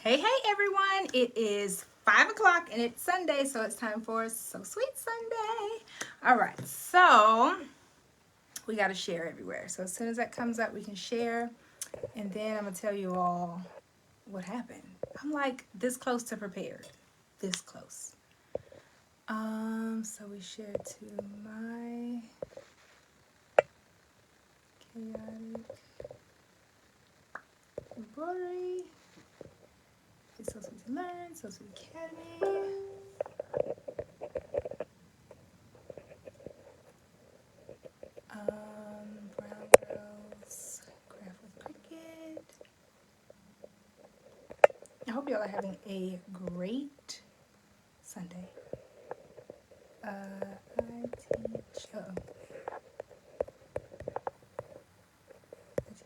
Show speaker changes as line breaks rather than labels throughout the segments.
Hey everyone, it is 5 o'clock and it's Sunday, so it's time for So Sweet Sunday. All right, so we got to share everywhere. So as soon as that comes up, we can share, and then I'm gonna tell you all what happened. I'm like this close to prepared, this close. So we share to my chaotic embroidery. It's So Sweet to Learn, So Sweet Academy. Brown girls, craft with cricket. I hope y'all are having a great Sunday. I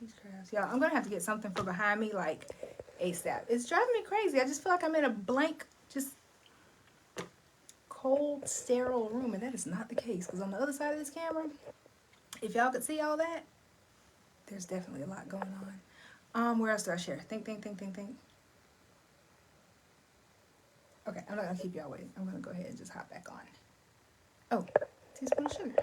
teach crafts. Y'all, I'm gonna have to get something for behind me like ASAP. It's driving me crazy. I just feel like I'm in a blank, just cold, sterile room, and that is not the case. Because on the other side of this camera, if y'all could see all that, there's definitely a lot going on. Where else do I share? Think. Okay, I'm not gonna keep y'all waiting. I'm gonna go ahead and just hop back on. Oh, teaspoon of sugar.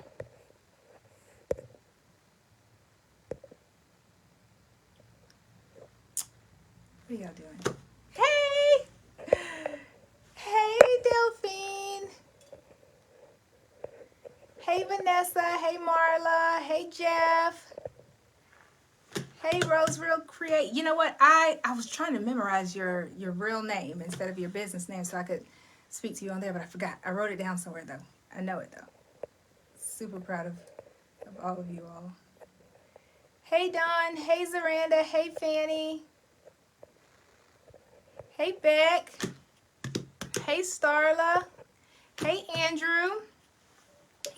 What are y'all doing? Hey, Delphine. Hey, Vanessa. Hey, Marla. Hey, Jeff. Hey, Rosereal Create. You know what? I was trying to memorize your real name instead of your business name so I could speak to you on there, but I forgot. I wrote it down somewhere, though. I know it, though. Super proud of all of you all. Hey, Dawn. Hey, Zaranda. Hey, Fanny. Hey, Beck. Hey, Starla. Hey, Andrew.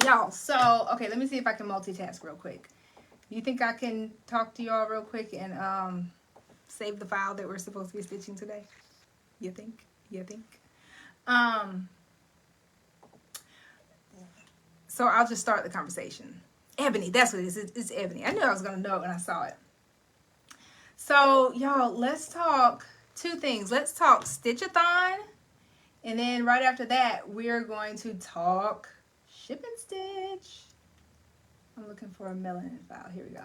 Y'all, so, okay, let me see if I can multitask real quick. You think I can talk to y'all real quick and save the file that we're supposed to be stitching today? You think? So I'll just start the conversation. Ebony, that's what it is. It's Ebony. I knew I was going to know it when I saw it. So, y'all, let's talk two things. Let's talk Stitch-a-thon. And then right after that, we're going to talk Ship and Stitch. I'm looking for a melanin file. Here we go.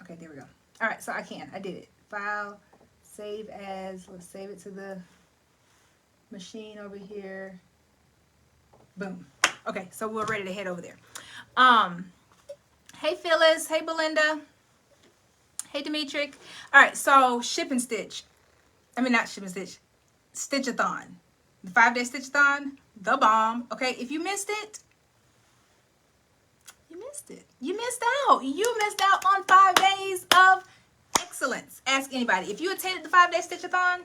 Okay, there we go. All right, so I did it. File, save as. Let's save it to the machine over here. Boom. Okay, so we're ready to head over there. Hey Phyllis. Hey Belinda. Hey Demetric. All right, so Ship and Stitch. I mean, not Ship and Stitch. Stitch-a-thon. The 5-day Stitch-a-thon. The bomb. Okay, if you missed it, you missed it. You missed out. You missed out on 5 days of excellence. Ask anybody. If you attended the 5-day Stitch-a-thon,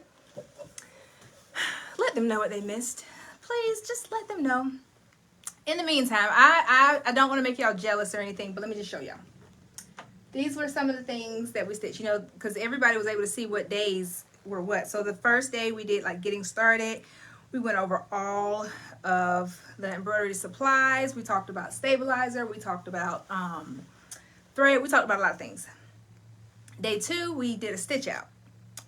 let them know what they missed. Please, just let them know. In the meantime, I don't want to make y'all jealous or anything, but let me just show y'all. These were some of the things that we stitched, you know, because everybody was able to see what days were what. So the first day we did like getting started. We went over all of the embroidery supplies. We talked about stabilizer. We talked about thread. We talked about a lot of things. Day 2, we did a stitch out.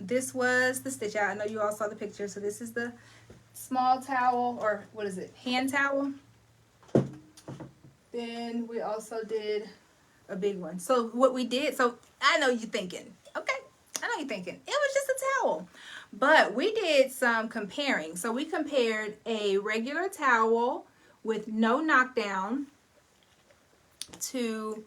This was the stitch out. I know you all saw the picture. So this is the small towel, or what is it? Hand towel. Then we also did a big one. So what we did, so I know you're thinking, okay, I know you're thinking, it was just a towel. But we did some comparing. So we compared a regular towel with no knockdown to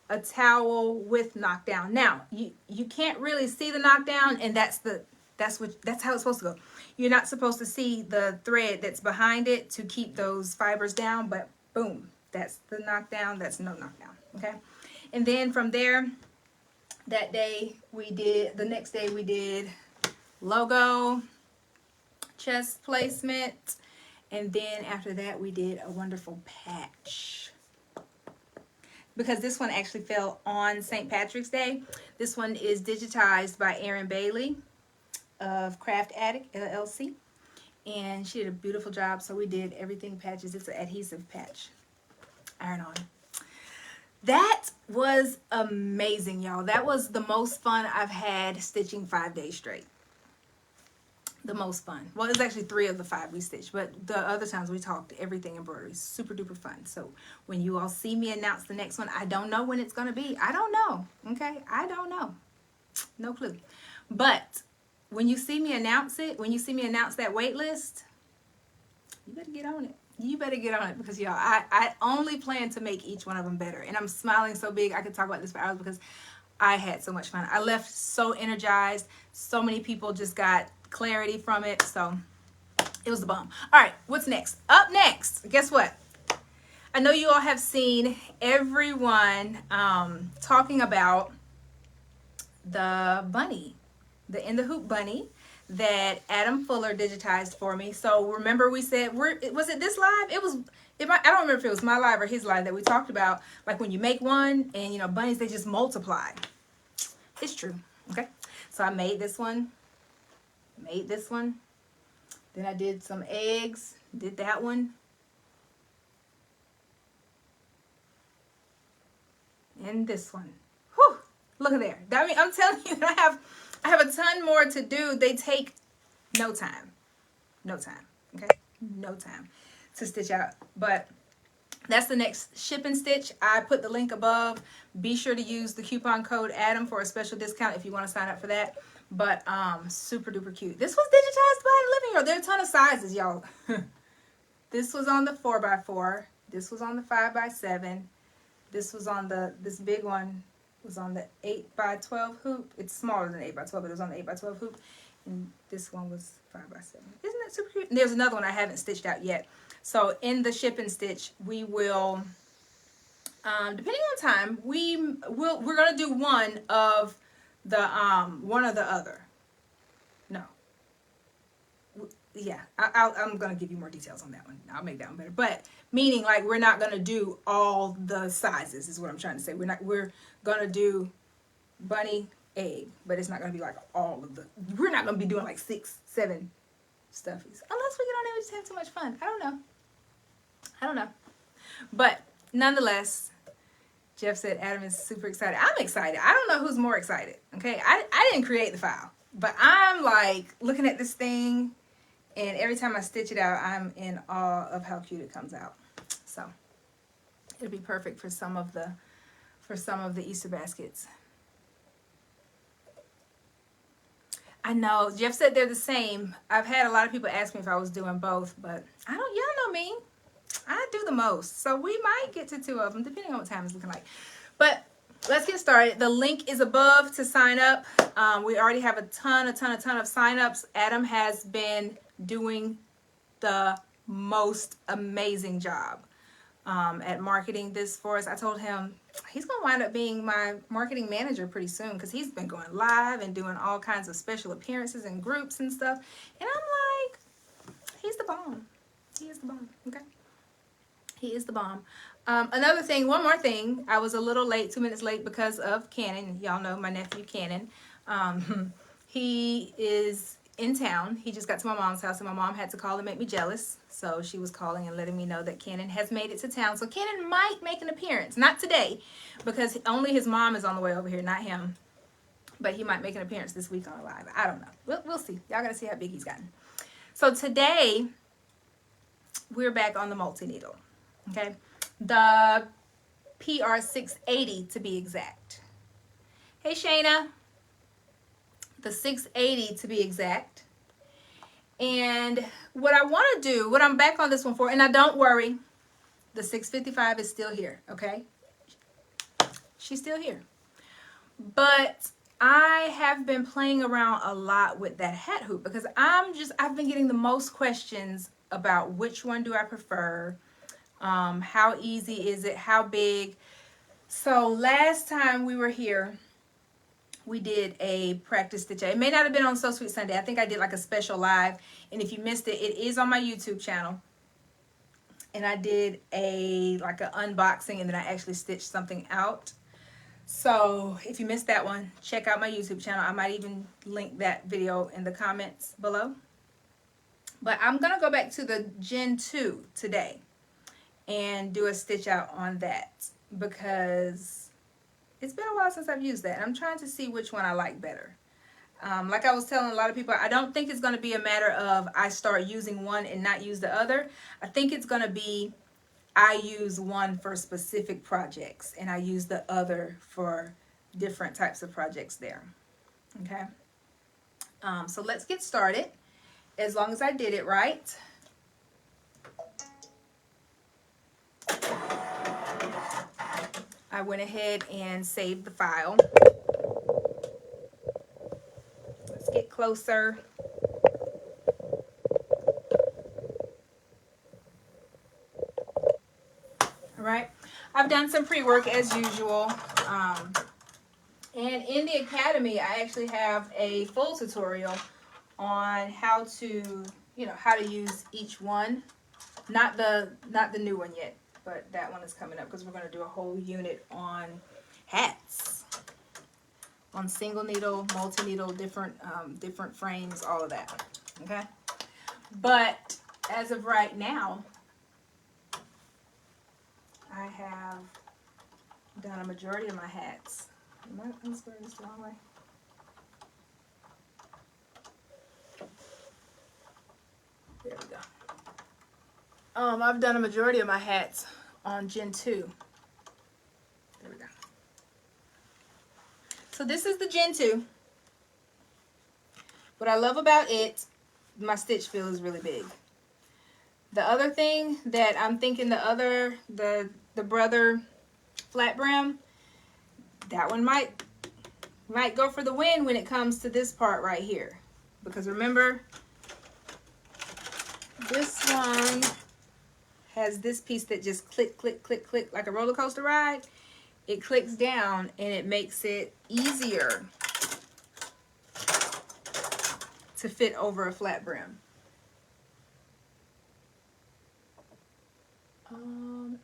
a towel with knockdown. Now, you can't really see the knockdown, and that's how it's supposed to go. You're not supposed to see the thread that's behind it to keep those fibers down, but boom, that's the knockdown, that's no knockdown, okay? And then from there, the next day we did logo, chest placement, and then after that we did a wonderful patch. Because this one actually fell on St. Patrick's Day. This one is digitized by Erin Bailey of Craft Addict LLC. And she did a beautiful job, so we did everything patches. It's an adhesive patch. Iron on. That was amazing, y'all. That was the most fun I've had stitching 5 days straight. the most fun. Well, it's actually 3 of the 5 we stitched, but the other times we talked everything embroidery. Super duper fun. So when you all see me announce the next one, I don't know when it's going to be. I don't know. Okay? I don't know. No clue. But when you see me announce it, when you see me announce that wait list, you better get on it. You better get on it, because y'all, I only plan to make each one of them better. And I'm smiling so big I could talk about this for hours, because I had so much fun. I left so energized. So many people just got clarity from it. So it was the bomb. All right, what's next? Up next, guess what? I know you all have seen everyone talking about the bunny, the In the Hoop bunny that Adam Fuller digitized for me. So remember we said, was it this live? It was, I don't remember if it was my live or his live that we talked about, like when you make one and, you know, bunnies, they just multiply. It's true. Okay. So I made this one, then I did some eggs, did that one, and this one. Whew, look at there. I mean, I'm telling you, I have a ton more to do. They take no time, okay, no time to stitch out. But that's the next ship and stitch. I put the link above. Be sure to use the coupon code Adam for a special discount if you want to sign up for that. But super duper cute. This was digitized by Living Hero. There are a ton of sizes, y'all. This was on the 4x4. This was on the 5x7. This was on this big one was on the 8x12 hoop. It's smaller than 8x12, but it was on the 8x12 hoop. And this one was 5x7. Isn't that super cute? And there's another one I haven't stitched out yet. So in the ship and stitch, we will, depending on time, we're gonna do one of the other. No. Yeah, I'm gonna give you more details on that one. I'll make that one better. But meaning, like, we're not gonna do all the sizes is what I'm trying to say. We're gonna do bunny, egg, but it's not gonna be like all of we're not gonna be doing like 6, 7 stuffies unless we get on there and just have too much fun. I don't know. But nonetheless, Jeff said Adam is super excited. I'm excited. I don't know who's more excited. Okay, I didn't create the file, but I'm like looking at this thing, and every time I stitch it out, I'm in awe of how cute it comes out. So it'll be perfect for some of the Easter baskets. I know Jeff said they're the same. I've had a lot of people ask me if I was doing both, but y'all know me. I do the most. So we might get to 2 of them, depending on what time it's looking like. But let's get started. The link is above to sign up. We already have a ton of signups. Adam has been doing the most amazing job at marketing this for us. I told him he's going to wind up being my marketing manager pretty soon, because he's been going live and doing all kinds of special appearances and groups and stuff. And I'm like, he's the bomb. He is the bomb. Okay. He is the bomb. Another thing, one more thing. I was a little late, 2 minutes late, because of Cannon. Y'all know my nephew, Cannon. He is in town. He just got to my mom's house, and my mom had to call and make me jealous. So she was calling and letting me know that Cannon has made it to town. So Cannon might make an appearance. Not today, because only his mom is on the way over here, not him. But he might make an appearance this week on a live. I don't know. We'll see. Y'all got to see how big he's gotten. So today, we're back on the multi-needle. Okay, the PR 680 to be exact. Hey Shayna, the 680 to be exact. And what I want to do, what I'm back on this one for, and now don't worry, the 655 is still here. Okay, she's still here. But I have been playing around a lot with that hat hoop, because I've been getting the most questions about which one do I prefer. How easy is it? How big? So last time we were here, we did a practice stitch. It may not have been on So Sweet Sunday. I think I did like a special live. And if you missed it, it is on my YouTube channel. And I did like an unboxing, and then I actually stitched something out. So if you missed that one, check out my YouTube channel. I might even link that video in the comments below. But I'm going to go back to the Gen 2 today and do a stitch out on that, because it's been a while since I've used that. I'm trying to see which one I like better. Like I was telling a lot of people, I don't think it's going to be a matter of I start using one and not use the other. I think it's going to be I use one for specific projects and I use the other for different types of projects there. Okay. So let's get started. As long as I did it right. I went ahead and saved the file. Let's get closer. All right. I've done some pre-work as usual. And in the academy, I actually have a full tutorial on how to, how to use each one. Not the new one yet, but that one is coming up because we're going to do a whole unit on hats, on single needle, multi-needle, different frames, all of that. Okay. But as of right now, I have done a majority of my hats. Am I unsquaring this the wrong way? There we go. I've done a majority of my hats on Gen 2. There we go. So this is the Gen 2. What I love about it, my stitch feel is really big. The other thing that I'm thinking the brother flat brim, that one might go for the win when it comes to this part right here. Because remember, this one has this piece that just click, click, click, click like a roller coaster ride. It clicks down and it makes it easier to fit over a flat brim.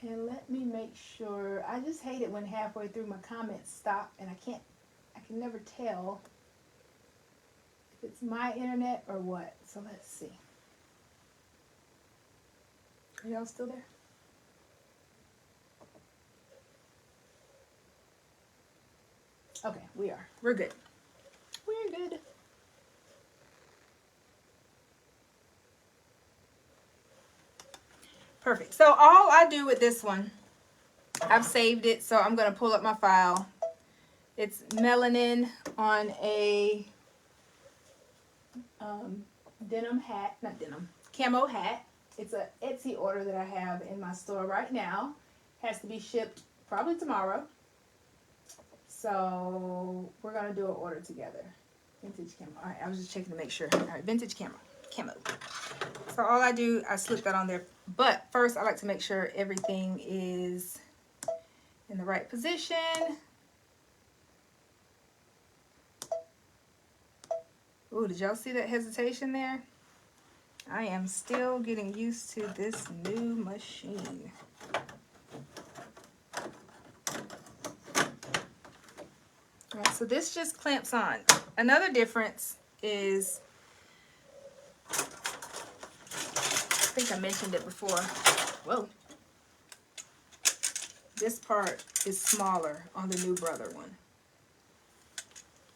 And let me make sure. I just hate it when halfway through my comments stop and I can never tell if it's my internet or what. So let's see. Are y'all still there? Okay, we are. We're good. We're good. Perfect. So all I do with this one, I've saved it, so I'm going to pull up my file. It's melanin on a denim hat, not denim, camo hat. It's an Etsy order that I have in my store right now. Has to be shipped probably tomorrow. So we're going to do an order together. Vintage camo. All right, I was just checking to make sure. All right, vintage camo. So all I do, I slip that on there. But first, I like to make sure everything is in the right position. Ooh, did y'all see that hesitation there? I am still getting used to this new machine. All right, so this just clamps on. Another difference is, I think I mentioned it before. Whoa. This part is smaller on the new brother one.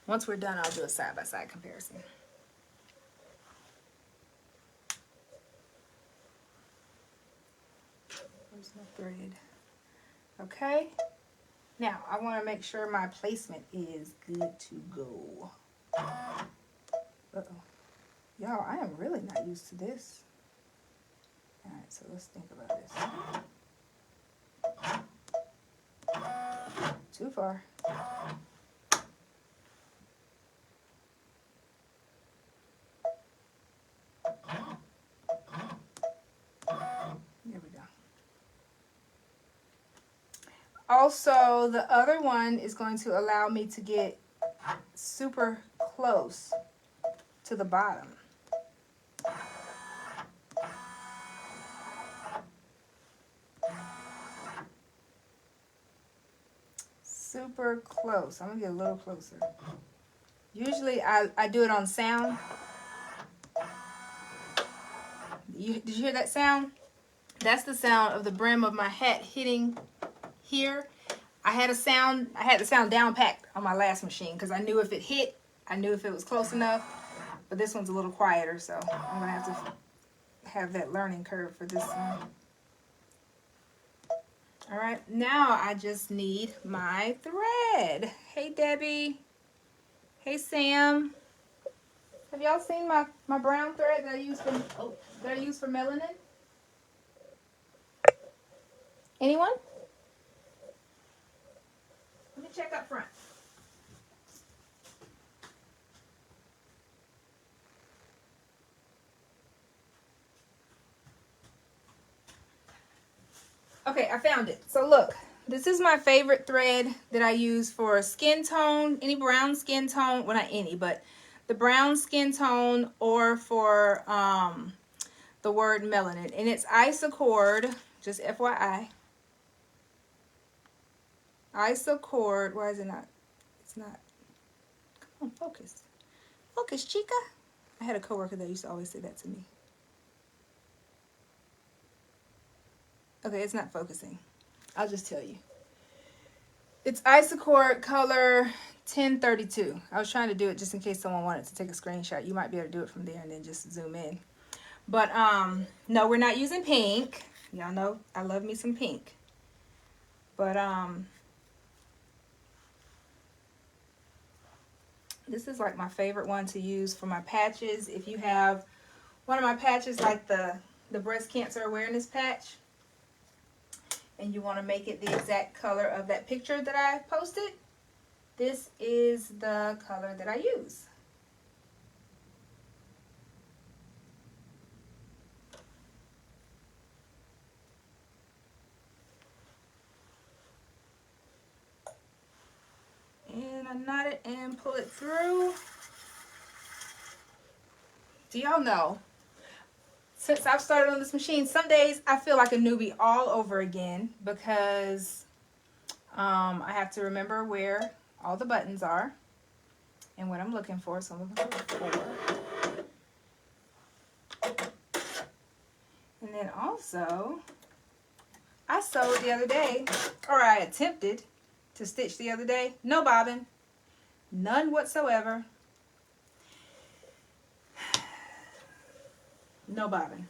Once we're done, I'll do a side-by-side comparison. Where's my thread? Okay. Now, I want to make sure my placement is good to go. Uh-oh. Y'all, I am really not used to this. All right, so let's think about this. Too far. There we go. Also, the other one is going to allow me to get super close to the bottom. Super close. I'm going to get a little closer. Usually I do it on sound. Did you hear that sound? That's the sound of the brim of my hat hitting here. I had the sound down packed on my last machine because I knew if it hit, I knew if it was close enough, but this one's a little quieter, so I'm gonna have to have that learning curve for this one. All right, now I just need my thread. Hey Debbie. Hey Sam. Have y'all seen my brown thread that I use for melanin? Anyone? Let me check up front. Okay, I found it. So look, this is my favorite thread that I use for skin tone, any brown skin tone, well not any, but the brown skin tone, or for the word melanin. And it's Isocord, just FYI. Isocord, why is it not? It's not. Come on, focus. Focus, chica. I had a coworker that used to always say that to me. Okay, it's not focusing. I'll just tell you. It's Isocord color 1032. I was trying to do it just in case someone wanted to take a screenshot. You might be able to do it from there and then just zoom in. But no, we're not using pink. Y'all know I love me some pink. But this is like my favorite one to use for my patches. If you have one of my patches like the breast cancer awareness patch, and you want to make it the exact color of that picture that I posted, this is the color that I use. And I knot it and pull it through. Do y'all know, since I've started on this machine, some days I feel like a newbie all over again because I have to remember where all the buttons are and what I'm looking for. So I'm looking for 4. And then also, I sewed the other day, or I attempted to stitch the other day. No bobbin, none whatsoever. No bobbin.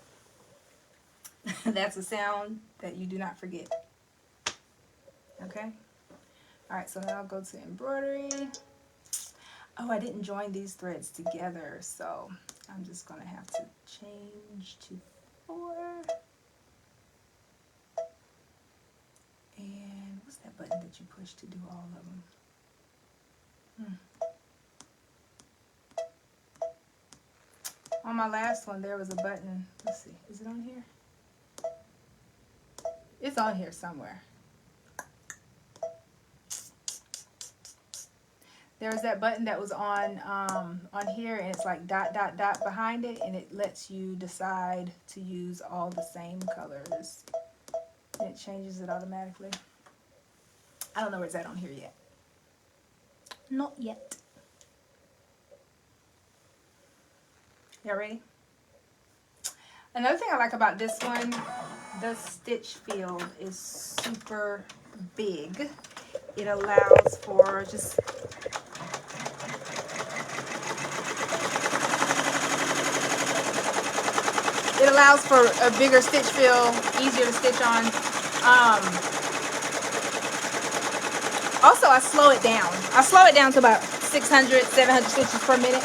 That's a sound that you do not forget. Okay? Alright, so now I'll go to embroidery. Oh, I didn't join these threads together, so I'm just going to have to change to 4. And what's that button that you push to do all of them? On my last one, there was a button. Let's see. Is it on here? It's on here somewhere. There was that button that was on here, and it's like ... behind it, and it lets you decide to use all the same colors. And it changes it automatically. I don't know where it's at on here yet. Not yet. Y'all ready? Another thing I like about this one, the stitch field is super big. It allows for just a bigger stitch field, easier to stitch on. Also, I slow it down. I slow it down to about 600, 700 stitches per minute.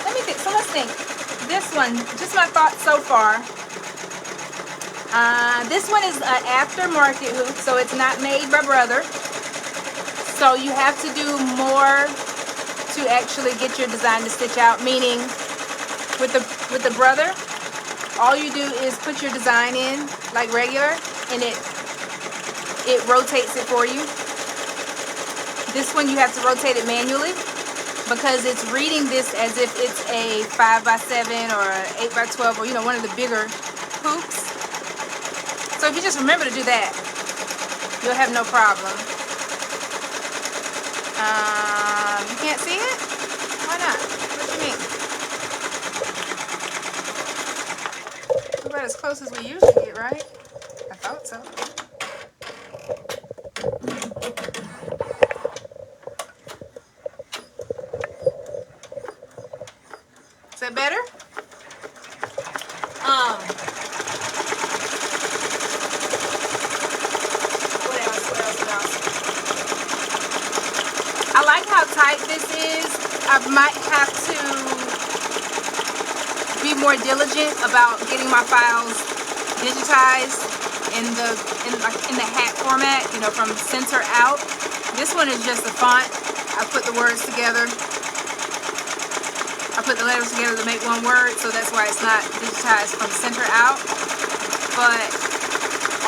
Let me think. So let's think. This one, just my thoughts so far. This one is an aftermarket hoop, so it's not made by Brother. So you have to do more to actually get your design to stitch out. Meaning, with the Brother, all you do is put your design in like regular, and it rotates it for you. This one you have to rotate it manually because it's reading this as if it's a 5x7 or an 8x12 or, you know, one of the bigger hoops. So if you just remember to do that, you'll have no problem. You can't see it? Why not? What do you mean? About as close as we usually get, right? I thought so. Is that better? What else? I like how tight this is. I might have to be more diligent about getting my files digitized in the hat format, you know, from center out. This one is just a font. I put the words together. I put the letters together to make one word, so that's why it's not digitized from center out. But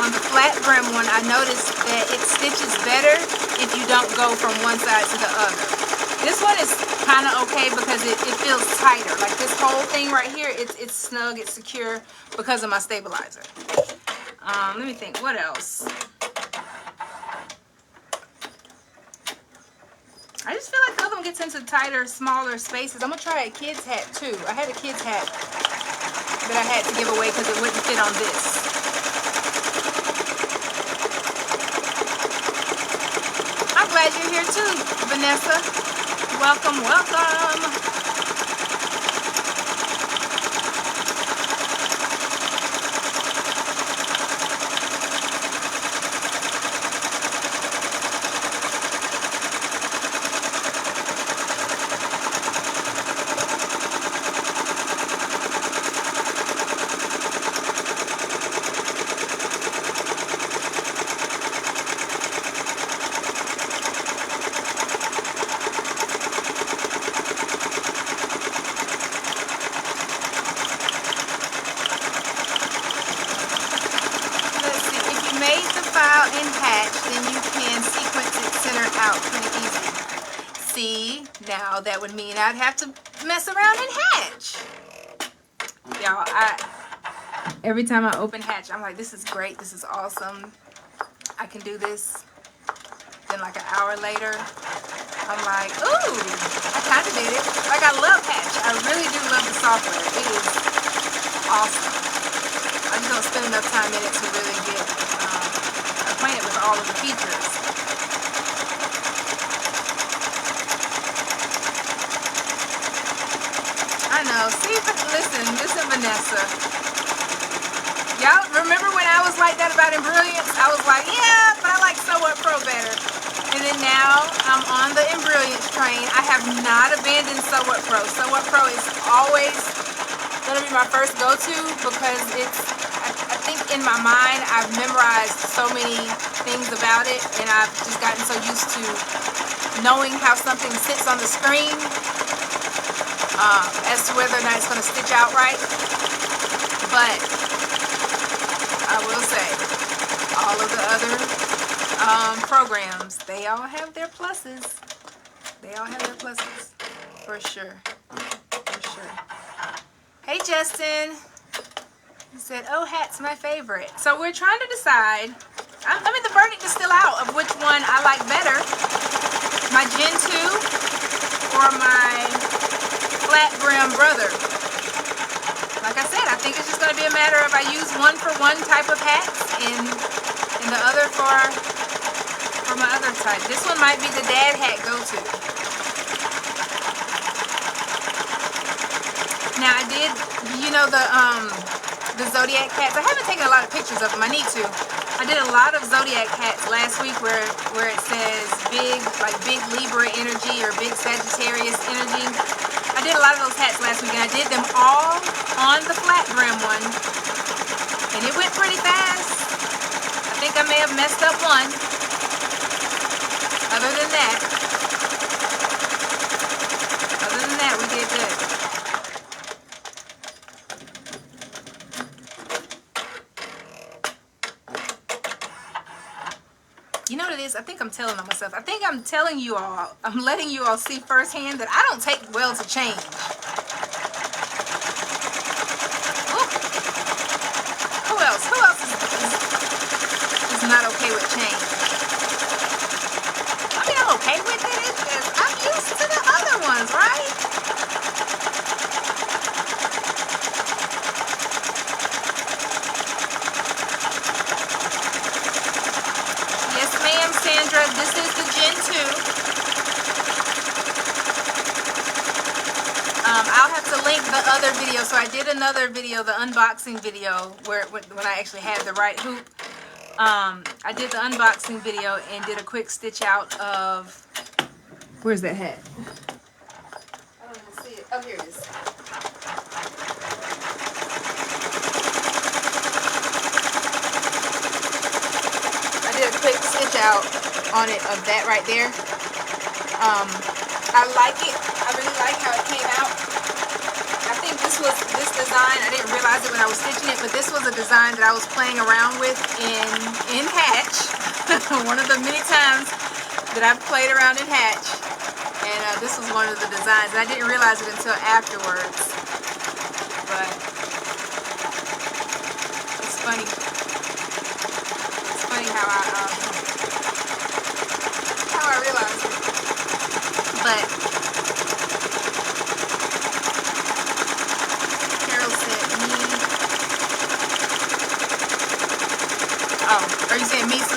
on the flat brim one, I noticed that it stitches better if you don't go from one side to the other. This one is kind of okay because it feels tighter. Like this whole thing right here, it's snug, it's secure because of my stabilizer. Let me think, what else? I just feel like the other one gets into tighter, smaller spaces. I'm gonna try a kid's hat too. I had a kid's hat that I had to give away because it wouldn't fit on this. I'm glad you're here too, Vanessa. Welcome, welcome. Now that would mean I'd have to mess around and hatch. Y'all, every time I open hatch, I'm like, this is great, this is awesome. I can do this. Then like an hour later, I'm like, ooh, I kind of did it. Like I love hatch. I really do love the software. It is awesome. I just don't spend enough time in it to really get acquainted with all of the features. I know. See, listen, Vanessa. Y'all remember when I was like that about Embrilliance? I was like, yeah, but I like Sew What Pro better. And then now I'm on the Embrilliance train. I have not abandoned Sew What Pro. Sew What Pro is always gonna be my first go-to because I think in my mind I've memorized so many things about it, and I've just gotten so used to knowing how something sits on the screen. As to whether or not it's going to stitch out right. But I will say, all of the other programs, they all have their pluses. They all have their pluses, for sure. For sure. Hey, Justin. He said, oh, hat's my favorite. So we're trying to decide. I mean, the verdict is still out of which one I like better. My Gen 2 or my flat brim brother. Like I said, I think it's just going to be a matter of I use one for one type of hats and the other for my other type. This one might be the dad hat go-to. Now I did, you know, the Zodiac hats. I haven't taken a lot of pictures of them. I need to. I did a lot of Zodiac hats last week where it says big Libra energy or big Sagittarius energy. I did a lot of those hats last week, and I did them all on the flat brim one, and it went pretty fast. I think I may have messed up one. Other than that, we did good. You know what it is? I think I'm telling on myself. I think I'm telling you all, I'm letting you all see firsthand that I don't take well to change. Ooh. Who else? Who else is not okay with change? I mean, I'm okay with it. It's just, I'm used to the other ones, right? Yes, ma'am, Sandra. This is the Gen 2. I'll have to link the other video. So I did another video, the unboxing video, where when I actually had the right hoop. I did the unboxing video and did a quick stitch out of, where's that hat? I don't even see it. Oh, here it is. I did a quick stitch out on it of that right there. I like it. I really like how it came out. I think this design, I didn't realize it when I was stitching it, but this was a design that I was playing around with in Hatch. One of the many times that I've played around in Hatch. And this was one of the designs. And I didn't realize it until afterwards. But it's funny. It's funny how I realized it. But Carol sent me. Oh, are you saying me to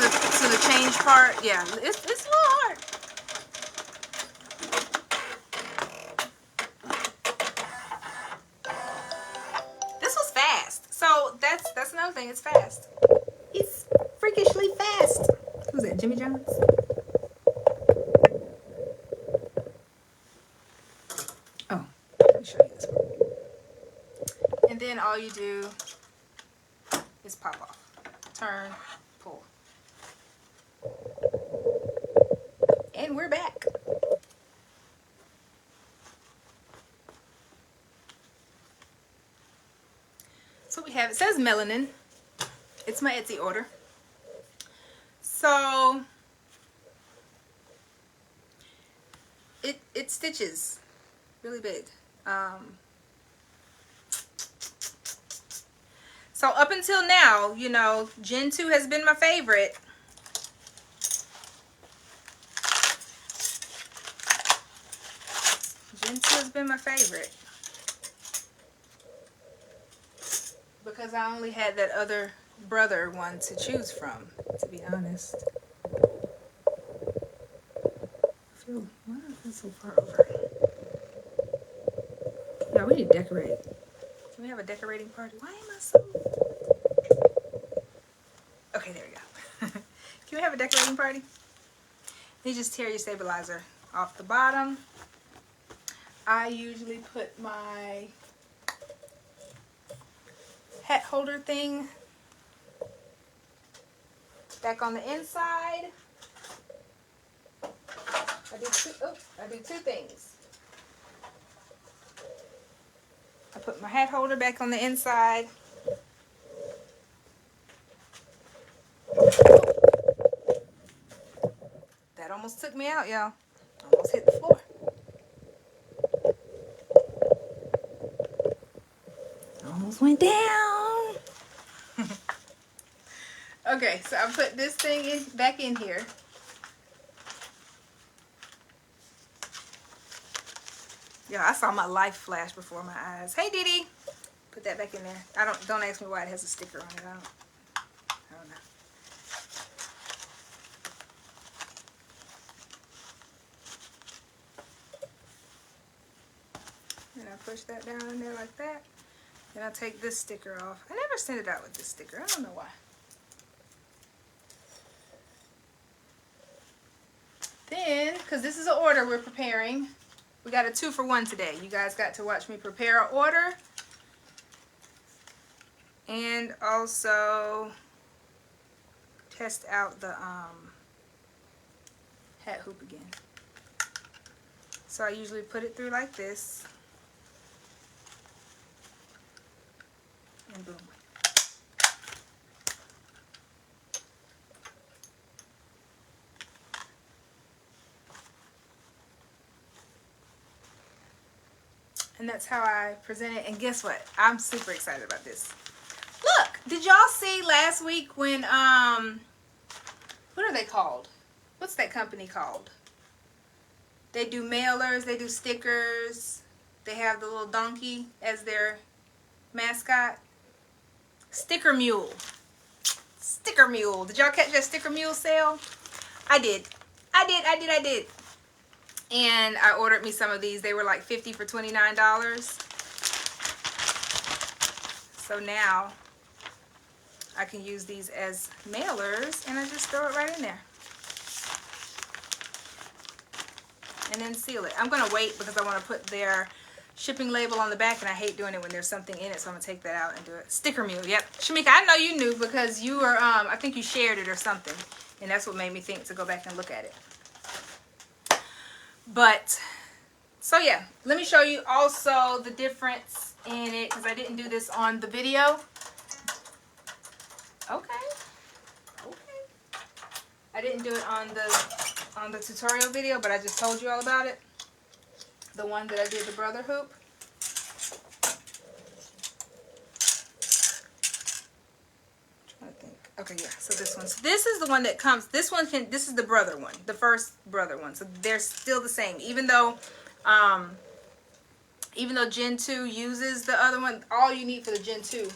the change part? Yeah, it's a little hard. This was fast. So that's another thing. It's fast. It's freakishly fast. Who's that? Jimmy John's? Oh, let me show you this one. And then all you do is pop off. Turn, pull. And we're back. So we have, it says melanin. It's my Etsy order. So it stitches really big. So up until now, you know, Gen 2 has been my favorite. Gen 2 has been my favorite. Because I only had that other brother one to choose from, to be honest. Why is this so far over? Yeah, we need to decorate. Can we have a decorating party? Why am I so... Okay, there we go. Can we have a decorating party? You just tear your stabilizer off the bottom. I usually put my hat holder thing back on the inside. I do two things. I put my hat holder back on the inside. That almost took me out, y'all. Almost hit the floor. Almost went down. Okay, so I put this thing back in here. Yeah, I saw my life flash before my eyes. Hey, Didi. Put that back in there. Don't ask me why it has a sticker on it. I don't know. And I push that down in there like that. Then I take this sticker off. I never sent it out with this sticker. I don't know why. Then, because this is an order we're preparing, we got a 2-for-1 today. You guys got to watch me prepare an order. And also test out the hat hoop again. So I usually put it through like this. And boom. And that's how I present it. And guess what? I'm super excited about this. Look, did y'all see last week when, what are they called? What's that company called? They do mailers, they do stickers. They have the little donkey as their mascot. Sticker Mule. Sticker Mule. Did y'all catch that Sticker Mule sale? I did. I did. And I ordered me some of these. They were like 50 for $29. So now I can use these as mailers, and I just throw it right in there. And then seal it. I'm going to wait because I want to put their shipping label on the back, and I hate doing it when there's something in it, so I'm going to take that out and do it. Sticker Mule, yep. Shamika, I know you knew because you were, I think you shared it or something, and that's what made me think to go back and look at it. But, so yeah, let me show you also the difference in it, because I didn't do this on the video. Okay. I didn't do it on the tutorial video, but I just told you all about it. The one that I did the brother hoop. I'm trying to think. Okay, yeah. So this one. So this is the one that comes. This is the brother one, the first brother one. So they're still the same, even though Gen 2 uses the other one. All you need for the Gen 2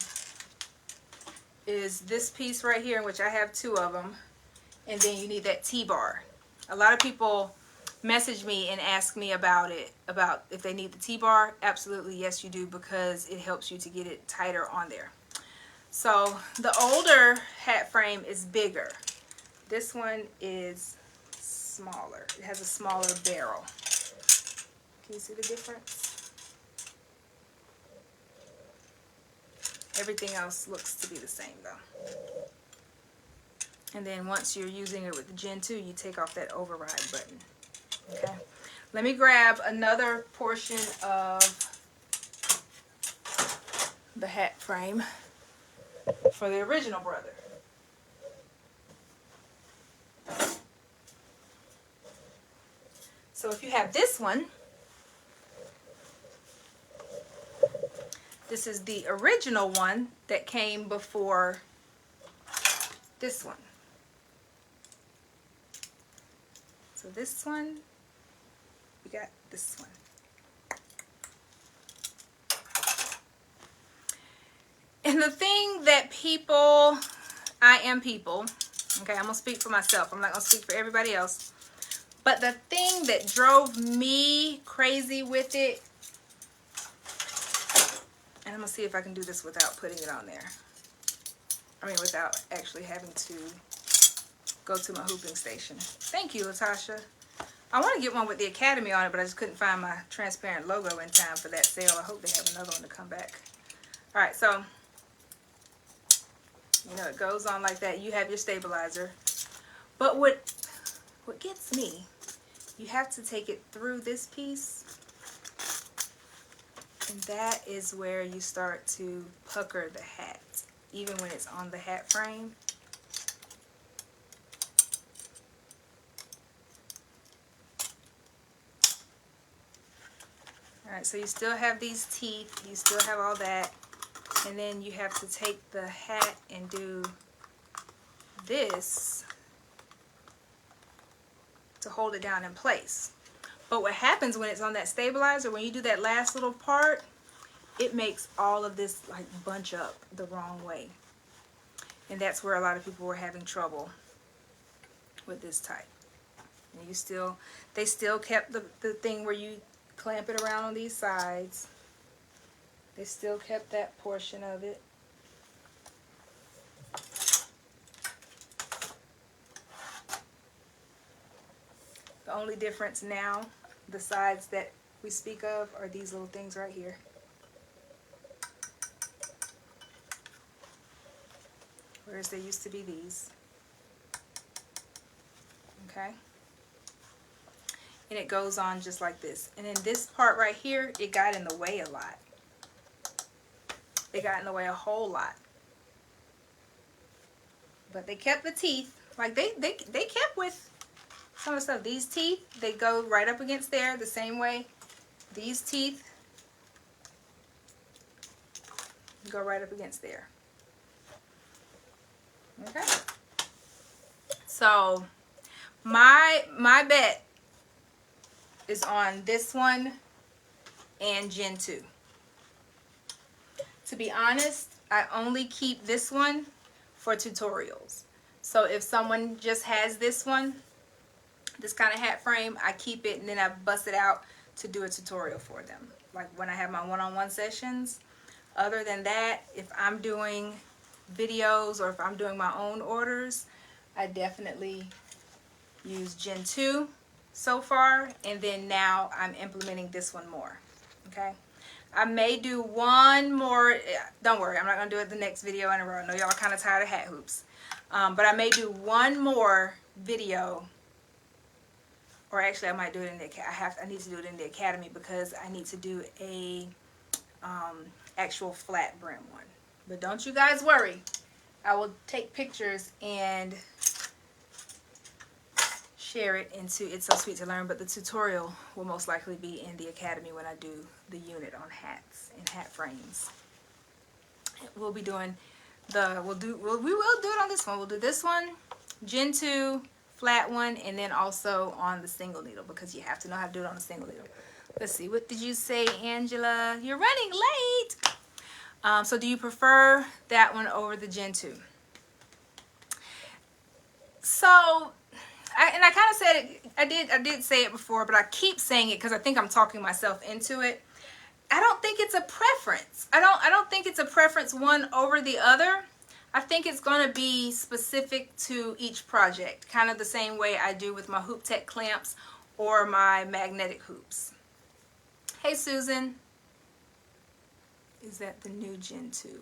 is this piece right here, in which I have 2 of them, and then you need that T-bar. A lot of people message me and ask me about it, about if they need the T-bar. Absolutely, yes you do, because it helps you to get it tighter on there. So the older hat frame is bigger. This one is smaller. It has a smaller barrel. Can you see the difference? Everything else looks to be the same though. And then once you're using it with the Gen 2, you take off that override button. Okay. Let me grab another portion of the hat frame for the original brother. So if you have this one, this is the original one that came before this one. So this one, we got this one. And the thing that people, I am people, okay, I'm going to speak for myself. I'm not going to speak for everybody else. But the thing that drove me crazy with it, and I'm going to see if I can do this without putting it on there. I mean, without actually having to go to my hooping station. Thank you, Latasha. I want to get one with the Academy on it, but I just couldn't find my transparent logo in time for that sale. I hope they have another one to come back. All right, so, you know, it goes on like that. You have your stabilizer. But what gets me, you have to take it through this piece. And that is where you start to pucker the hat, even when it's on the hat frame. Alright, so you still have these teeth, you still have all that, and then you have to take the hat and do this to hold it down in place. But what happens when it's on that stabilizer, when you do that last little part, it makes all of this like bunch up the wrong way. And that's where a lot of people were having trouble with this type. And they still kept the thing where you clamp it around on these sides. They still kept that portion of it. The only difference now, the sides that we speak of, are these little things right here. Whereas there used to be these. Okay? And it goes on just like this. And then this part right here, it got in the way a lot. It got in the way a whole lot. But they kept the teeth. Like they kept with some of the stuff. These teeth, they go right up against there the same way. These teeth Go right up against there. Okay. So my bet is on this one and Gen 2. To be honest, I only keep this one for tutorials. So if someone just has this one, this kind of hat frame, I keep it and then I bust it out to do a tutorial for them. Like when I have my one-on-one sessions. Other than that, if I'm doing videos or if I'm doing my own orders, I definitely use Gen 2 so far, and then now I'm implementing this one more. Okay, I may do one more. Don't worry, I'm not gonna do it the next video in a row. I know y'all are kind of tired of hat hoops, but I may do one more video, or actually I might do it in the I need to do it in the academy because I need to do a actual flat brim one. But don't you guys worry, I will take pictures and share it into It's So Sweet to Learn, but the tutorial will most likely be in the academy when I do the unit on hats and hat frames. We'll be doing we will do it on this one. We'll do this one, Gen 2, flat one, and then also on the single needle because you have to know how to do it on the single needle. Let's see, what did you say, Angela? You're running late. So do you prefer that one over the Gen 2? So, I kind of said it, I did say it before, but I keep saying it because I think I'm talking myself into it. I don't think it's a preference. I don't think it's a preference one over the other. I think it's going to be specific to each project, kind of the same way I do with my Hoop Tech clamps or my magnetic hoops. Hey, Susan. Is that the new Gen 2?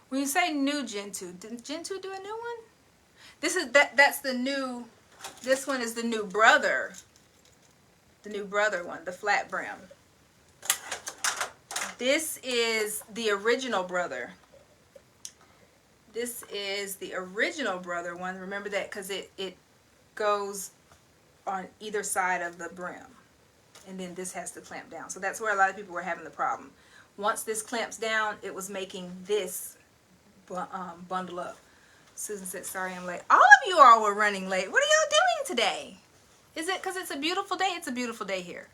When you say new Gen 2, did Gen 2 do a new one? That's the new, this one is the new brother. The new brother one, the flat brim. This is the original brother. This is the original brother one. Remember that because it goes on either side of the brim. And then this has to clamp down. So that's where a lot of people were having the problem. Once this clamps down, it was making this bundle up. Susan said, sorry I'm late. All of you all were running late. What are y'all doing today? Is it because it's a beautiful day? It's a beautiful day here.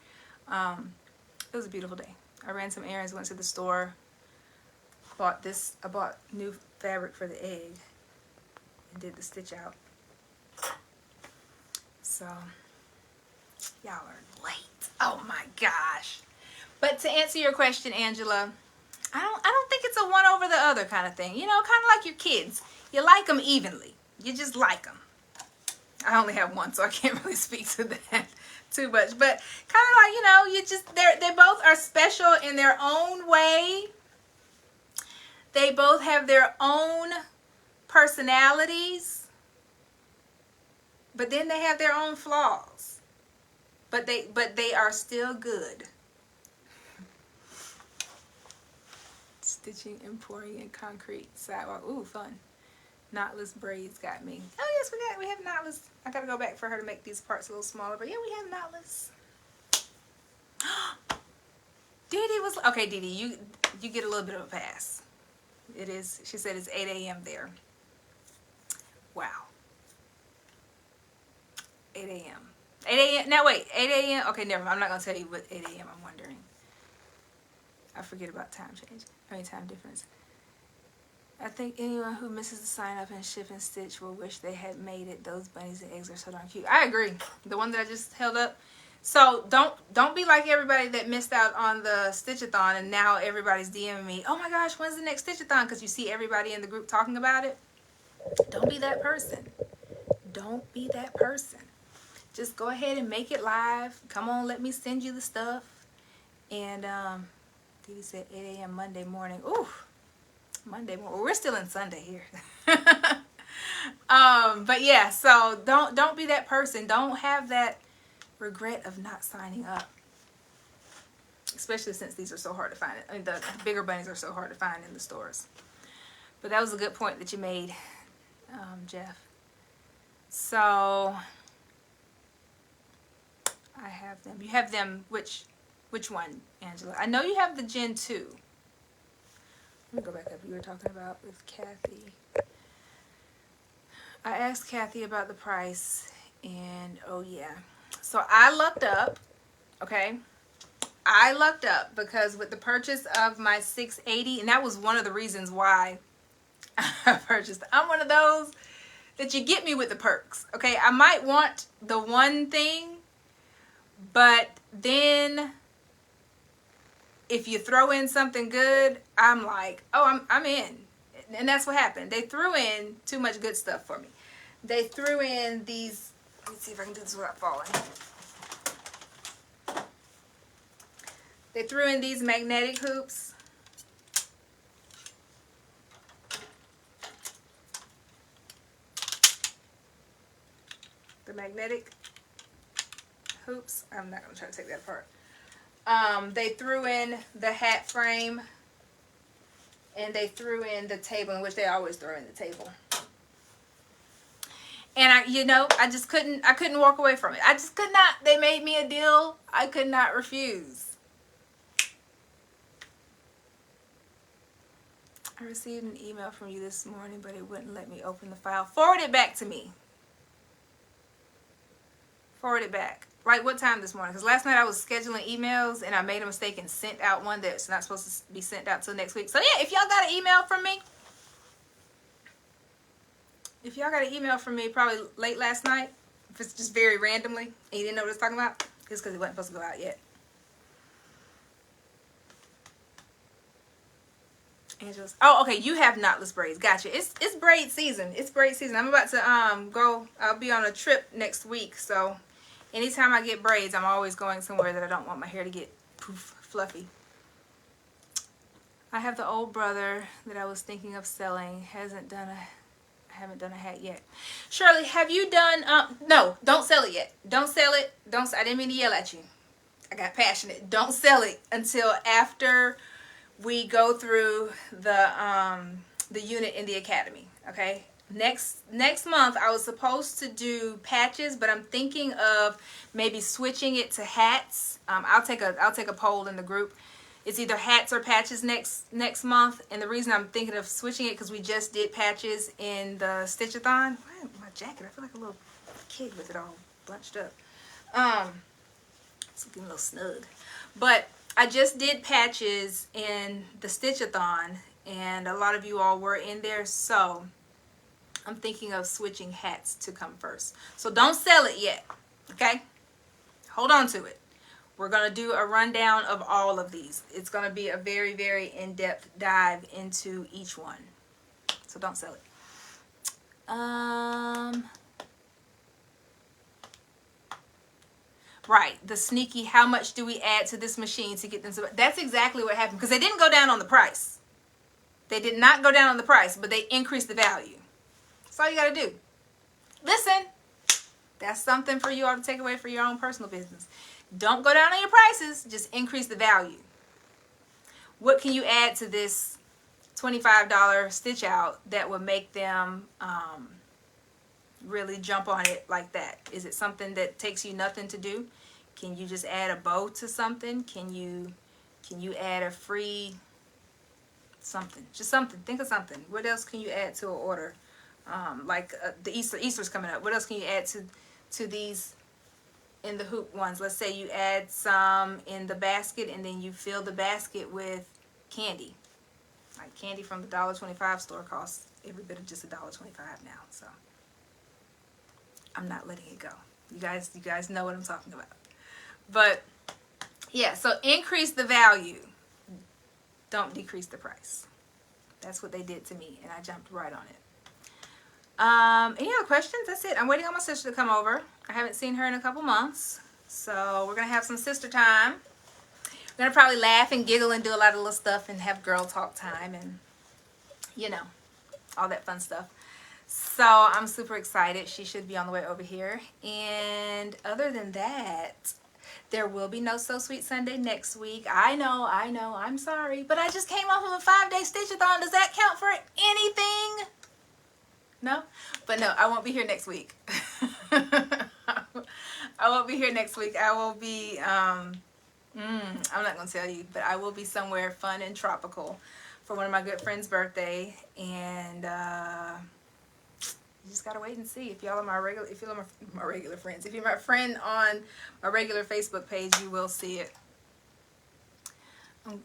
It was a beautiful day. I ran some errands, went to the store, I bought new fabric for the egg and did the stitch out. So, y'all are late. Oh my gosh. But to answer your question, Angela, I don't think it's a one over the other kind of thing. You know, kind of like your kids. You like them evenly. You just like them. I only have one, so I can't really speak to that too much. But kind of like, you know, they both are special in their own way. They both have their own personalities. But then they have their own flaws. But they are still good. Stitching and pouring in concrete sidewalk. Ooh, fun. Knotless braids got me. Oh yes, we have knotless. I gotta go back for her to make these parts a little smaller, but yeah, we have knotless. Dee Dee was okay. Dee Dee, you get a little bit of a pass. It is. She said it's 8 a.m. there. Wow. 8 a.m. 8 a.m. Now wait, 8 a.m. Okay, never mind. I'm not gonna tell you what 8 a.m. I'm wondering. I forget about time change. I mean time difference. I think anyone who misses the sign up and ship and stitch will wish they had made it. Those bunnies and eggs are so darn cute. I agree. The one that I just held up. So don't be like everybody that missed out on the Stitchathon and now everybody's DMing me. Oh my gosh, when's the next Stitchathon? Because you see everybody in the group talking about it. Don't be that person. Don't be that person. Just go ahead and make it live. Come on, let me send you the stuff. And Dee Dee said 8 a.m. Monday morning. Ooh. Monday morning. Well, we're still in Sunday here. But yeah, so don't be that person. Don't have that regret of not signing up. Especially since these are so hard to find. I mean, the bigger bunnies are so hard to find in the stores. But that was a good point that you made, Jeff. So I have them. You have them, which one, Angela? I know you have the Gen 2. Let me go back up. You were talking about with Kathy. I asked Kathy about the price, and oh yeah. So I lucked up, okay? I lucked up because with the purchase of my 680, and that was one of the reasons why I purchased. I'm one of those that you get me with the perks, okay? I might want the one thing, but then if you throw in something good, I'm like, oh, I'm in. And that's what happened. They threw in too much good stuff for me. They threw in these, let me see if I can do this without falling. They threw in these magnetic hoops. The magnetic hoops. I'm not going to try to take that apart. They threw in the hat frame. And they threw in the table, in which they always throw in the table. And I just couldn't walk away from it. I just could not. They made me a deal I could not refuse. I received an email from you this morning, but it wouldn't let me open the file. Forward it back to me. Forward it back. Right, what time this morning? Because last night I was scheduling emails and I made a mistake and sent out one that's not supposed to be sent out till next week. So yeah, if y'all got an email from me, probably late last night, if it's just very randomly and you didn't know what I was talking about, it's because it wasn't supposed to go out yet. Angela's. Oh, okay. You have knotless braids. Gotcha. It's braid season. It's braid season. I'm about to go. I'll be on a trip next week, so anytime I get braids, I'm always going somewhere that I don't want my hair to get poof fluffy. I have the old brother that I was thinking of selling. I haven't done a hat yet. Shirley, have you done? No, don't sell it yet. Don't sell it. I didn't mean to yell at you. I got passionate. Don't sell it until after we go through the unit in the academy. Okay. Next month I was supposed to do patches, but I'm thinking of maybe switching it to hats. I'll take a poll in the group. It's either hats or patches next month, and the reason I'm thinking of switching it because we just did patches in the Stitchathon. My jacket, I feel like a little kid with it all bunched up. It's looking a little snug, but I just did patches in the Stitchathon, and a lot of you all were in there, so I'm thinking of switching hats to come first. So don't sell it yet, okay? Hold on to it. We're going to do a rundown of all of these. It's going to be a very, very in-depth dive into each one. So don't sell it. Right, the sneaky, how much do we add to this machine to get them to... That's exactly what happened, because they didn't go down on the price. They did not go down on the price, but they increased the value. That's all you got to do. Listen, that's something for you all to take away for your own personal business. Don't go down on your prices, just increase the value. What can you add to this $25 stitch out that would make them really jump on it like that? Is it something that takes you nothing to do? Can you just add a bow to something? Can you add a free something? Just something. Think of something. What else can you add to an order? The Easter's coming up. What else can you add to these in the hoop ones? Let's say you add some in the basket and then you fill the basket with candy. Like candy from the $1.25 store costs every bit of just $1.25 now. So I'm not letting it go. You guys know what I'm talking about. But yeah, so increase the value. Don't decrease the price. That's what they did to me, and I jumped right on it. Any other questions? That's it. I'm waiting on my sister to come over. I haven't seen her in a couple months, so we're gonna have some sister time. We're gonna probably laugh and giggle and do a lot of little stuff and have girl talk time and all that fun stuff. So I'm super excited. She should be on the way over here. And other than that, there will be no So Sweet Sunday next week. I know, I'm sorry. But I just came off of a 5-day Stitchathon. Does that count for anything? No? But no, I won't be here next week. I won't be here next week. I will be, I'm not going to tell you, but I will be somewhere fun and tropical for one of my good friends' birthday, and you just gotta wait and see. If y'all are my regular, if you're my regular friends, if you're my friend on my regular Facebook page, you will see it.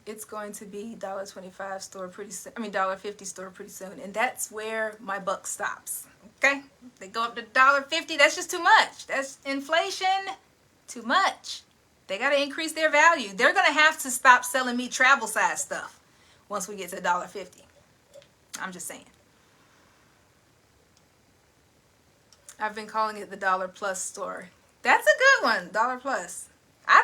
It's going to be $1.25 store pretty soon. I mean $1.50 store pretty soon, and that's where my buck stops. Okay, they go up to $1.50. That's just too much. That's inflation. Too much. They got to increase their value. They're gonna have to stop selling me travel size stuff once we get to $1.50. I'm just saying. I've been calling it the Dollar Plus store. That's a good one, Dollar Plus. No.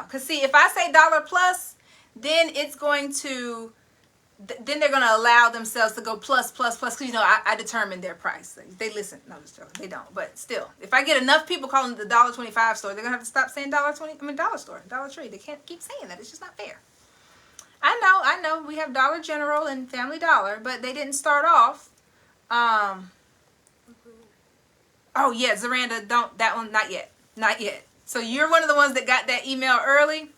Because see, if I say Dollar Plus, then it's going to, then they're going to allow themselves to go plus. Because, I determine their price. They listen. No, just joking. They don't. But still, if I get enough people calling it the $1.25 store, they're going to have to stop saying Dollar Store, Dollar Tree. They can't keep saying that. It's just not fair. I know. We have Dollar General and Family Dollar, but they didn't start off. Oh, yeah, Zaranda, don't, that one, not yet. Not yet. So you're one of the ones that got that email early?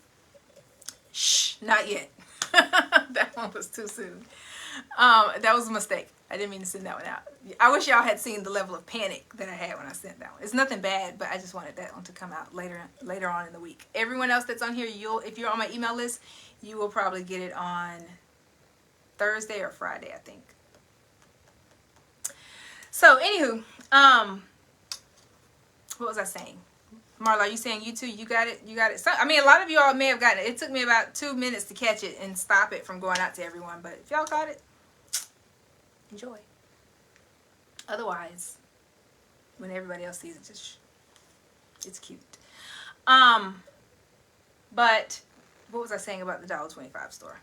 Shh, not yet. That one was too soon. That was a mistake. I didn't mean to send that one out. I wish y'all had seen the level of panic that I had when I sent that one. It's nothing bad, but I just wanted that one to come out later on in the week. Everyone else that's on here, if you're on my email list, you will probably get it on Thursday or Friday, I think. So, anywho, what was I saying? Marla, are you saying you too? You got it? You got it? So, I mean, a lot of you all may have gotten it. It took me about 2 minutes to catch it and stop it from going out to everyone. But if y'all got it, enjoy. Otherwise, when everybody else sees it, just it's cute. But what was I saying about the $1.25 store?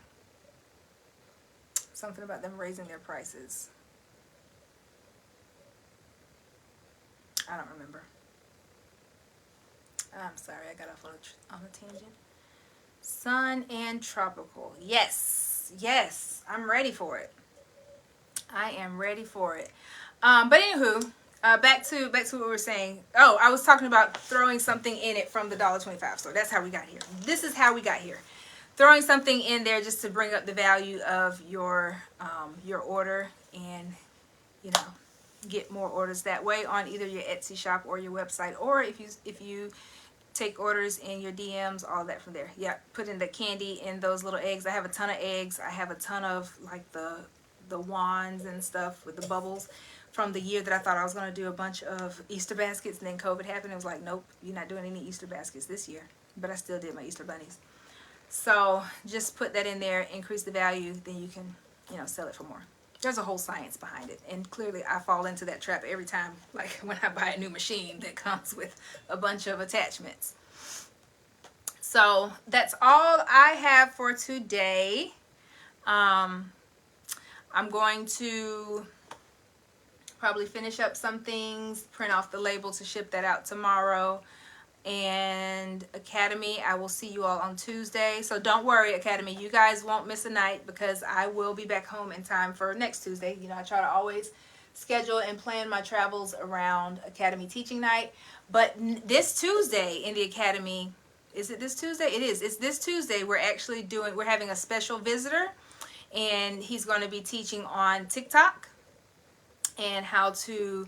Something about them raising their prices. I don't remember. I'm sorry, I got off on a tangent. Sun and tropical. Yes, I'm ready for it. I am ready for it. But anywho, back to what we were saying. Oh, I was talking about throwing something in it from the $1.25 store. That's how we got here. This is how we got here. Throwing something in there just to bring up the value of your order and, get more orders that way on either your Etsy shop or your website, or if you take orders in your DMs, all that from there. Yeah, put in the candy in those little eggs. I have a ton of eggs. I have a ton of like the wands and stuff with the bubbles from the year that I thought I was going to do a bunch of Easter baskets, and then COVID happened. It was like, nope, you're not doing any Easter baskets this year. But I still did my Easter bunnies. So just put that in there, increase the value, then you can, sell it for more. There's a whole science behind it, and clearly I fall into that trap every time, like when I buy a new machine that comes with a bunch of attachments. So that's all I have for today. I'm going to probably finish up some things, print off the label to ship that out tomorrow. And Academy, I will see you all on Tuesday. So don't worry, Academy, you guys won't miss a night because I will be back home in time for next Tuesday. I try to always schedule and plan my travels around Academy teaching night. But this Tuesday in the Academy, is it this Tuesday? It is. It's this Tuesday. We're having a special visitor, and he's going to be teaching on TikTok and how to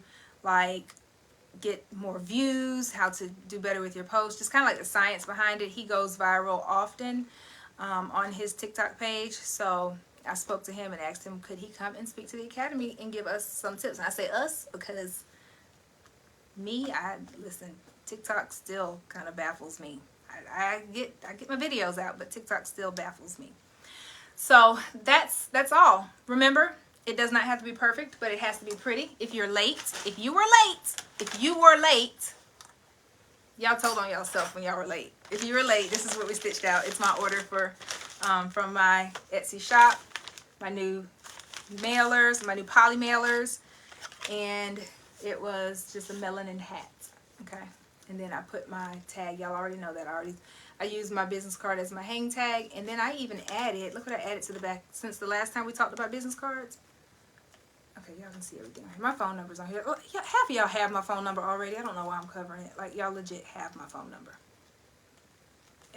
get more views, how to do better with your posts, just kind of like the science behind it. He goes viral often on his TikTok page. So I spoke to him and asked him, could he come and speak to the Academy and give us some tips? And I say us because listen, TikTok still kind of baffles me. I get my videos out, but TikTok still baffles me. So that's all. Remember, it does not have to be perfect, but it has to be pretty. If you were late, y'all told on yourself when y'all were late. If you were late, this is what we stitched out. It's my order from my Etsy shop, my new mailers, my new poly mailers, and it was just a melanin hat, okay? And then I put my tag. Y'all already know that. I used my business card as my hang tag, and then I even added, look what I added to the back since the last time we talked about business cards. Okay, y'all can see everything. My phone number's on here. Well, half of y'all have my phone number already. I don't know why I'm covering it. Like, y'all legit have my phone number.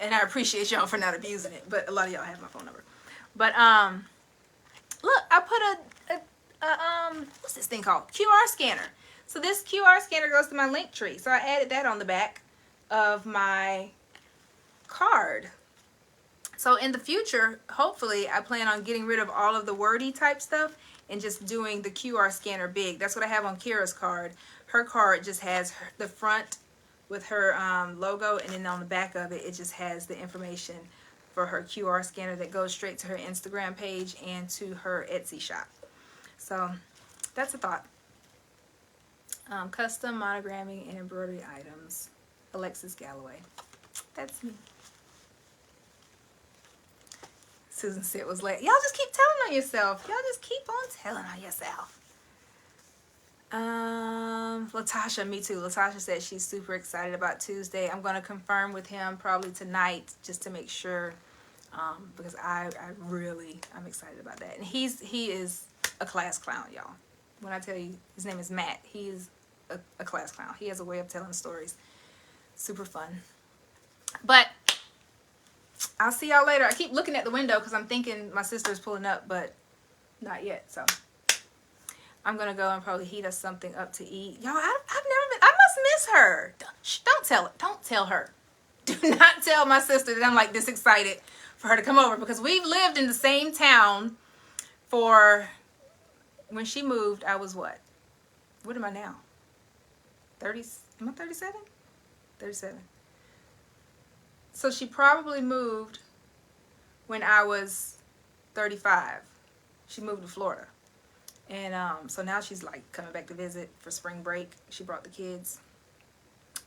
And I appreciate y'all for not abusing it, but a lot of y'all have my phone number. But look, I put what's this thing called? QR scanner. So this QR scanner goes to my link tree. So I added that on the back of my card. So in the future, hopefully, I plan on getting rid of all of the wordy type stuff and just doing the QR scanner big. That's what I have on Kira's card. Her card just has the front with her logo, and then on the back of it, it just has the information for her QR scanner that goes straight to her Instagram page and to her Etsy shop. So that's a thought. Custom monogramming and embroidery items. Alexis Galloway. That's me. Susan said it was late. Y'all just keep telling on yourself. Y'all just keep on telling on yourself. Latasha, me too. Latasha said she's super excited about Tuesday. I'm going to confirm with him probably tonight just to make sure, because I'm excited about that. And he is a class clown, y'all. When I tell you, his name is Matt. He is a class clown. He has a way of telling stories. Super fun. But I'll see y'all later. I keep looking at the window because I'm thinking my sister's pulling up, but not yet. So I'm going to go and probably heat us something up to eat. Y'all, I've never been, I must miss her. Don't tell her. Don't tell her. Do not tell my sister that I'm like this excited for her to come over, because we've lived in the same town for, when she moved, I was what? What am I now? 30, am I 37? 37. So she probably moved when I was 35. She moved to Florida. And so now she's like coming back to visit for spring break. She brought the kids.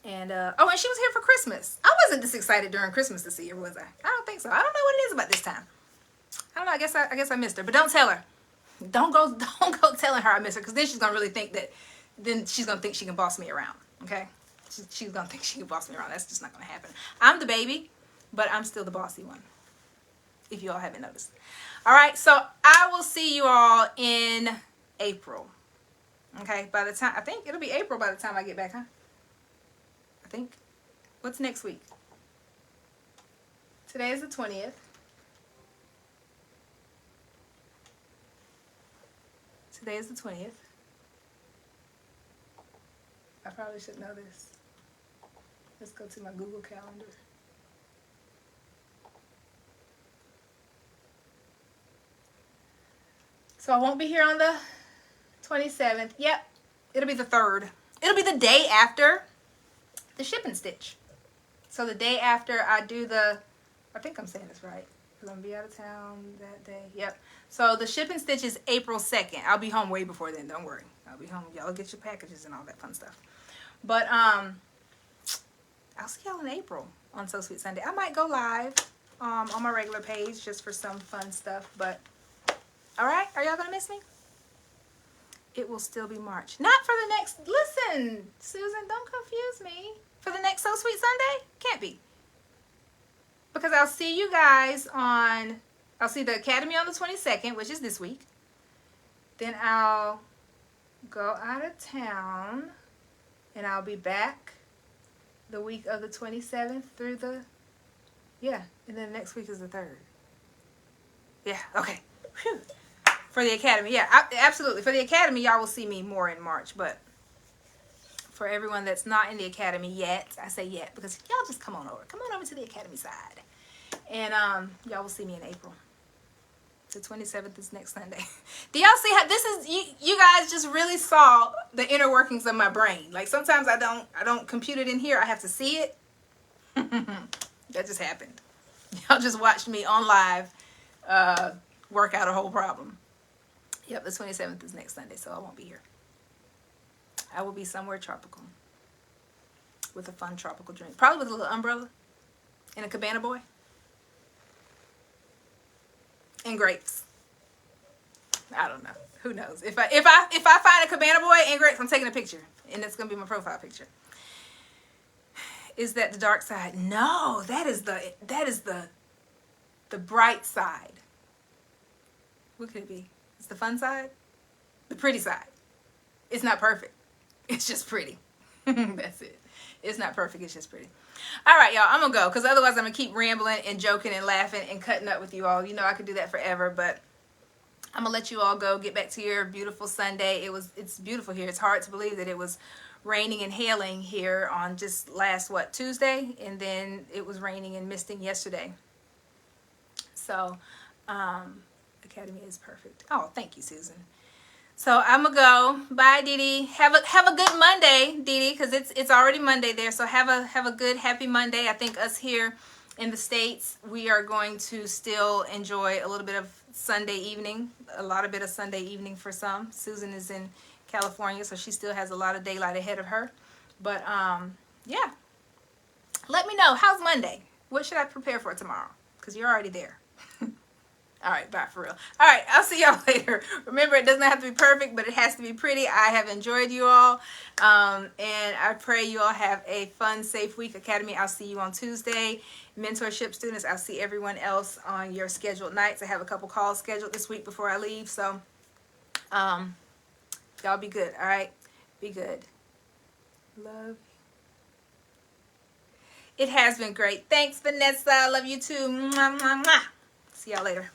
And and she was here for Christmas. I wasn't this excited during Christmas to see her, was I? I don't think so. I don't know what it is about this time. I don't know. I guess I missed her. But don't tell her. Don't go telling her I miss her, because then she's gonna really think that. Then she's gonna think she can boss me around. Okay. She's gonna think she can boss me around. That's just not gonna happen. I'm the baby, but I'm still the bossy one, if you all haven't noticed. All right, so I will see you all in April. Okay, by the time, I think it'll be April by the time I get back, huh? I think. What's next week? Today is the 20th. Today is the 20th. I probably should know this. Let's go to my Google Calendar. So I won't be here on the 27th. Yep, it'll be the 3rd. It'll be the day after the ship and stitch. So the day after I do the, I think I'm saying this right, because I'm going to be out of town that day. Yep. So the ship and stitch is April 2nd. I'll be home way before then, don't worry. I'll be home. Y'all get your packages and all that fun stuff. But I'll see y'all in April on So Sweet Sunday. I might go live on my regular page just for some fun stuff. But all right, are y'all gonna miss me? It will still be March. Not for the next. Listen, Susan, don't confuse me. For the next So Sweet Sunday, can't be. Because I'll see you guys on. I'll see the Academy on the 22nd, which is this week. Then I'll go out of town. And I'll be back the week of the 27th through the, and then next week is the 3rd. Yeah, okay. Whew. For the Academy, absolutely. For the Academy, y'all will see me more in March. But for everyone that's not in the Academy yet, I say yet because y'all just come on over. Come on over to the Academy side. And y'all will see me in April. The 27th is next Sunday. Do y'all see how this is? You guys just really saw the inner workings of my brain. Like sometimes I don't compute it in here. I have to see it. That just happened. Y'all just watched me on live work out a whole problem. Yep, the 27th is next Sunday, so I won't be here. I will be somewhere tropical with a fun tropical drink. Probably with a little umbrella and a cabana boy. And grapes. I don't know. Who knows? If I find a cabana boy and grapes, I'm taking a picture, and that's gonna be my profile picture. Is that the dark side? No, that is the bright side. What could it be? It's the fun side, the pretty side. It's not perfect. It's just pretty. That's it. It's not perfect, it's just pretty. All right, y'all, I'm gonna go because otherwise I'm gonna keep rambling and joking and laughing and cutting up with you all. You know I could do that forever, but I'm gonna let you all go. Get back to your beautiful Sunday. It's beautiful here. It's hard to believe that it was raining and hailing here on just last Tuesday, and then it was raining and misting yesterday. So Academy is perfect. Oh, thank you, Susan. So I'm gonna go. Bye, Dee Dee. Have a good Monday, Dee Dee, because it's already Monday there. So have a good happy Monday. I think us here in the States, we are going to still enjoy a little bit of Sunday evening, a lot of bit of Sunday evening for some. Susan is in California, so she still has a lot of daylight ahead of her. But yeah, let me know, how's Monday? What should I prepare for tomorrow? Because you're already there. All right, bye for real. All right, I'll see y'all later. Remember, it doesn't have to be perfect, but it has to be pretty. I have enjoyed you all, and I pray you all have a fun, safe week. Academy, I'll see you on Tuesday. Mentorship students, I'll see everyone else on your scheduled nights. I have a couple calls scheduled this week before I leave, so y'all be good, all right? Be good. Love. It has been great. Thanks, Vanessa. I love you too. Mwah, mwah, mwah. See y'all later.